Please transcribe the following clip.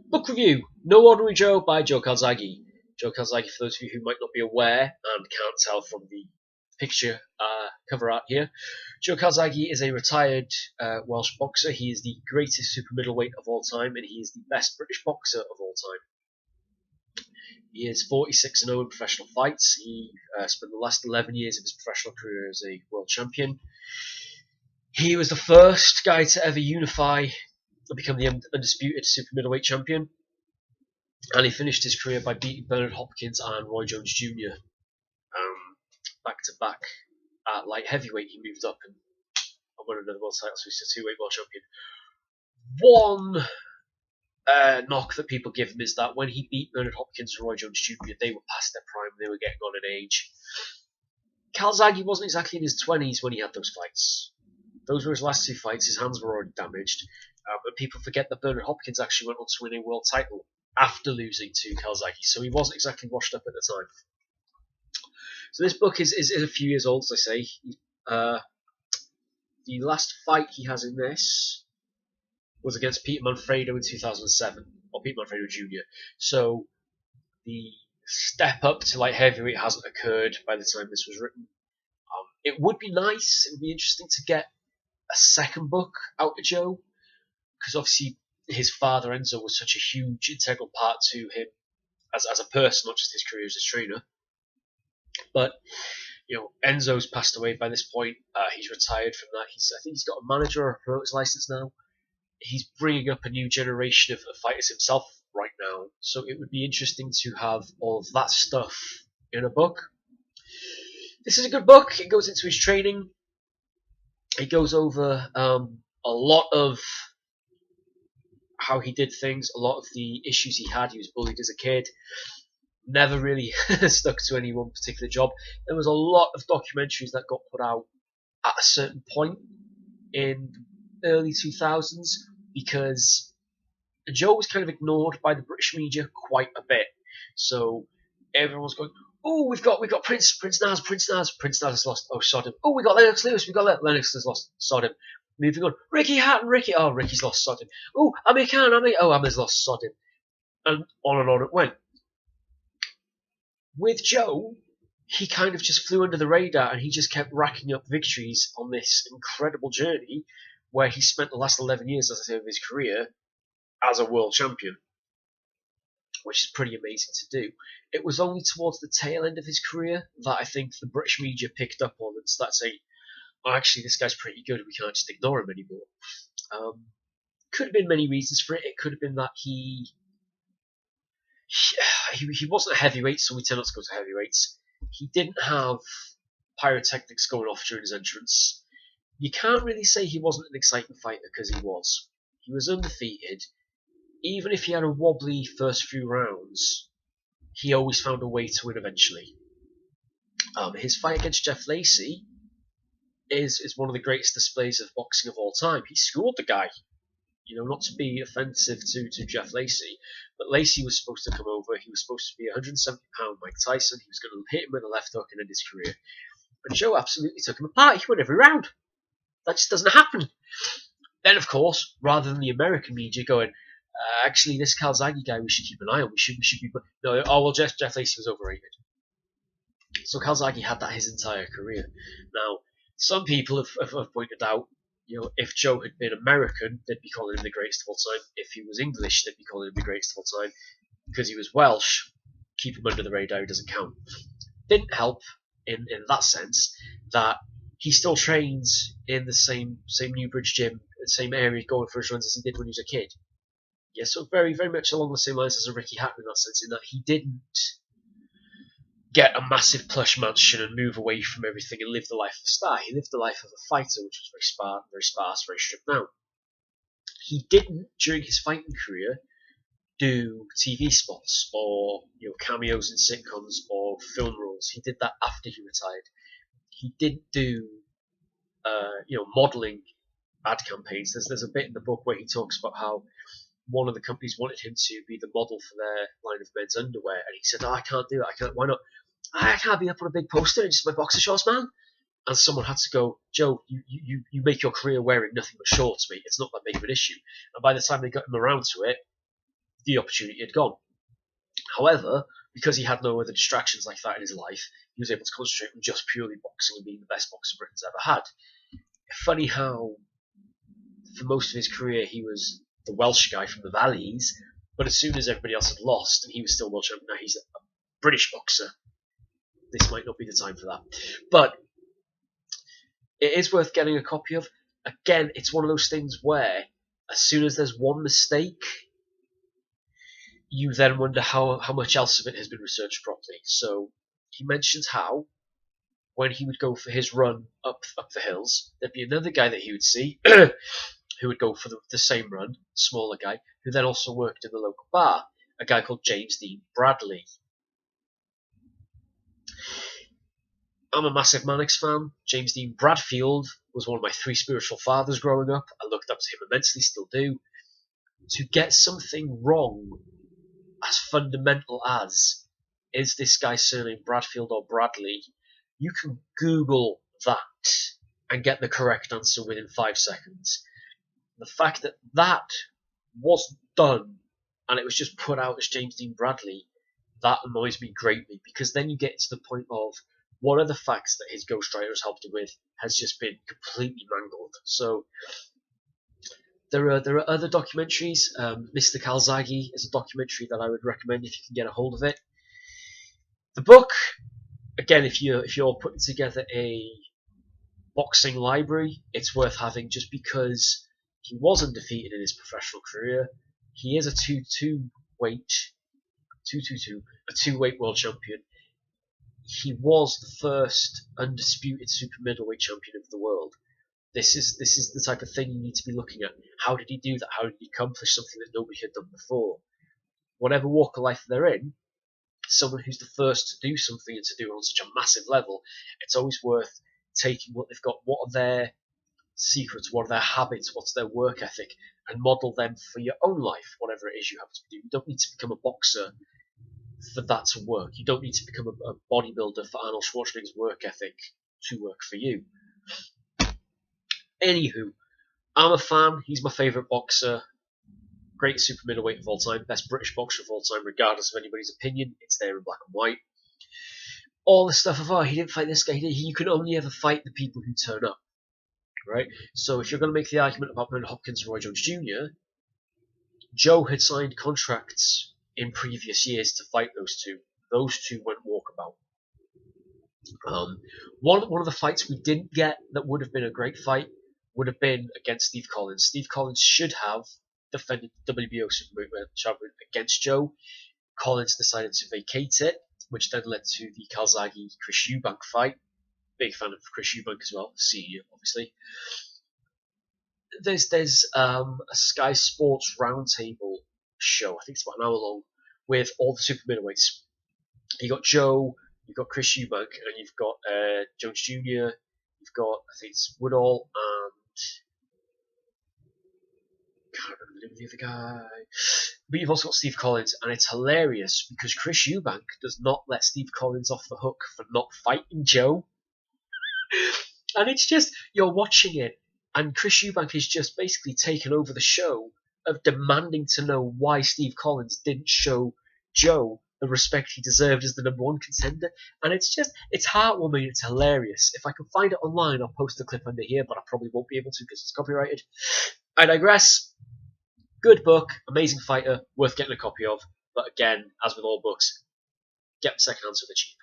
Book review: No Ordinary Joe by Joe Calzaghe. Joe Calzaghe, for those of you who might not be aware and can't tell from the picture cover art here, Joe Calzaghe is a retired Welsh boxer. He is the greatest super middleweight of all time, and he is the best British boxer of all time. He is 46-0 in professional fights. He spent the last 11 years of his professional career as a world champion. He was the first guy to ever unify and become the undisputed super middleweight champion. And he finished his career by beating Bernard Hopkins and Roy Jones Jr. Back to back at light heavyweight. He moved up and won another world title, so he's a two-weight world champion. One knock that people give him is that when he beat Bernard Hopkins and Roy Jones Jr., they were past their prime, they were getting on in age. Calzaghe wasn't exactly in his 20s when he had those fights. Those were his last two fights. His hands were already damaged. But people forget that Bernard Hopkins actually went on to win a world title after losing to Calzaghe, so he wasn't exactly washed up at the time. So this book is a few years old, as I say. The last fight he has in this was against Peter Manfredo in 2007, or Peter Manfredo Jr. So the step up to light heavyweight hasn't occurred by the time this was written. It would be nice, it would be interesting to get a second book out of Joe, because obviously his father Enzo was such a huge integral part to him as a person, not just his career as a trainer. But Enzo's passed away by this point. He's retired from that. I think he's got a manager or a promoter's license now. He's bringing up a new generation of fighters himself right now. So it would be interesting to have all of that stuff in a book. This is a good book. It goes into his training. It goes over a lot of how he did things, a lot of the issues he had. He was bullied as a kid. Never really stuck to any one particular job. There was a lot of documentaries that got put out at a certain point in early 2000s because Joe was kind of ignored by the British media quite a bit. So everyone was going, "Oh, we've got Prince Naz has lost. Oh, sod him. Oh, we got Lennox Lewis. Lennox has lost. Sod him. Moving on. Ricky Hatton. Oh, Ricky's lost. Sod him. Oh, Amir Khan. Oh, Amir's lost. Sod him." And on it went. With Joe, he kind of just flew under the radar and he just kept racking up victories on this incredible journey where he spent the last 11 years, as I say, of his career as a world champion, which is pretty amazing to do. It was only towards the tail end of his career that I think the British media picked up on and started saying, "Oh, actually, this guy's pretty good. We can't just ignore him anymore." Could have been many reasons for it. It could have been that he wasn't a heavyweight, so we tend not to go to heavyweights. He didn't have pyrotechnics going off during his entrance. You can't really say he wasn't an exciting fighter because he was. He was undefeated. Even if he had a wobbly first few rounds, he always found a way to win eventually. His fight against Jeff Lacey is one of the greatest displays of boxing of all time. He schooled the guy. Not to be offensive to Jeff Lacey, but Lacey was supposed to come over. He was supposed to be 170-pound Mike Tyson. He was going to hit him with a left hook and end his career. And Joe absolutely took him apart. He won every round. That just doesn't happen. Then, of course, rather than the American media going, actually, this Calzaghe guy we should keep an eye on. We should be. No, Jeff Lacey was overrated. So Calzaghe had that his entire career. Now, some people have pointed out, if Joe had been American, they'd be calling him the greatest of all time. If he was English, they'd be calling him the greatest of all time. Because he was Welsh, keep him under the radar, he doesn't count. Didn't help in that sense that he still trains in the same Newbridge gym, the same area going for his runs as he did when he was a kid. Yeah, so very, very much along the same lines as a Ricky Hatton in that sense, in that he didn't get a massive plush mansion and move away from everything and live the life of a star. He lived the life of a fighter, which was very sparse, very stripped down. He didn't, during his fighting career, do TV spots or cameos in sitcoms or film roles. He did that after he retired. He didn't do modelling ad campaigns. There's a bit in the book where he talks about how one of the companies wanted him to be the model for their line of men's underwear, and he said, "Oh, I can't do it. I can't. Why not? I can't be up on a big poster in just my boxer shorts, man." And someone had to go, "Joe, you make your career wearing nothing but shorts, mate. It's not that big of an issue." And by the time they got him around to it, the opportunity had gone. However, because he had no other distractions like that in his life, he was able to concentrate on just purely boxing and being the best boxer Britain's ever had. Funny how, for most of his career, he was the Welsh guy from the valleys, but as soon as everybody else had lost and he was still world champion, now he's a British boxer. This might not be the time for that. But it is worth getting a copy of. Again, it's one of those things where as soon as there's one mistake, you then wonder how much else of it has been researched properly. So he mentions how when he would go for his run up the hills, there'd be another guy that he would see who would go for the same run, smaller guy, who then also worked in the local bar, a guy called James Dean Bradley. I'm a massive Mannix fan. James Dean Bradfield was one of my three spiritual fathers growing up. I looked up to him immensely, still do. To get something wrong as fundamental as, is this guy's surname Bradfield or Bradley, you can Google that and get the correct answer within 5 seconds. The fact that that wasn't done and it was just put out as James Dean Bradley, that annoys me greatly, because then you get to the point of what are the facts that his ghostwriter has helped him with has just been completely mangled. So there are other documentaries. Mr. Calzaghe is a documentary that I would recommend if you can get a hold of it. The book, again, if you're putting together a boxing library, it's worth having just because he was undefeated in his professional career. He is a two-weight world champion. He was the first undisputed super middleweight champion of the world. This is the type of thing you need to be looking at. How did he do that? How did he accomplish something that nobody had done before? Whatever walk of life they're in, someone who's the first to do something and to do it on such a massive level, it's always worth taking what they've got, what are their secrets, what are their habits, what's their work ethic, and model them for your own life, whatever it is you have to do. You don't need to become a boxer for that to work. You don't need to become a bodybuilder for Arnold Schwarzenegger's work ethic to work for you. Anywho, I'm a fan. He's my favourite boxer. Great super middleweight of all time. Best British boxer of all time, regardless of anybody's opinion. It's there in black and white. All the stuff of, he didn't fight this guy. You can only ever fight the people who turn up. Right? So if you're going to make the argument about Bernard Hopkins and Roy Jones Jr., Joe had signed contracts in previous years to fight those two. Those two went walkabout. One of the fights we didn't get that would have been a great fight would have been against Steve Collins. Steve Collins should have defended the WBO Supermiddleweight Champion against Joe. Collins decided to vacate it, which then led to the Calzaghe Chris Eubank fight. Big fan of Chris Eubank as well, senior, obviously. There's a Sky Sports roundtable show, I think it's about an hour long, with all the super middleweights. You got Joe, you've got Chris Eubank, and you've got Jones Jr., you've got, I think it's Woodall, and I can't remember the name of the other guy. But you've also got Steve Collins, and it's hilarious because Chris Eubank does not let Steve Collins off the hook for not fighting Joe. And it's just, you're watching it, and Chris Eubank is just basically taken over the show of demanding to know why Steve Collins didn't show Joe the respect he deserved as the number one contender. And it's heartwarming, it's hilarious. If I can find it online, I'll post the clip under here, but I probably won't be able to because it's copyrighted. I digress. Good book, amazing fighter, worth getting a copy of. But again, as with all books, get them second hand so they're cheap.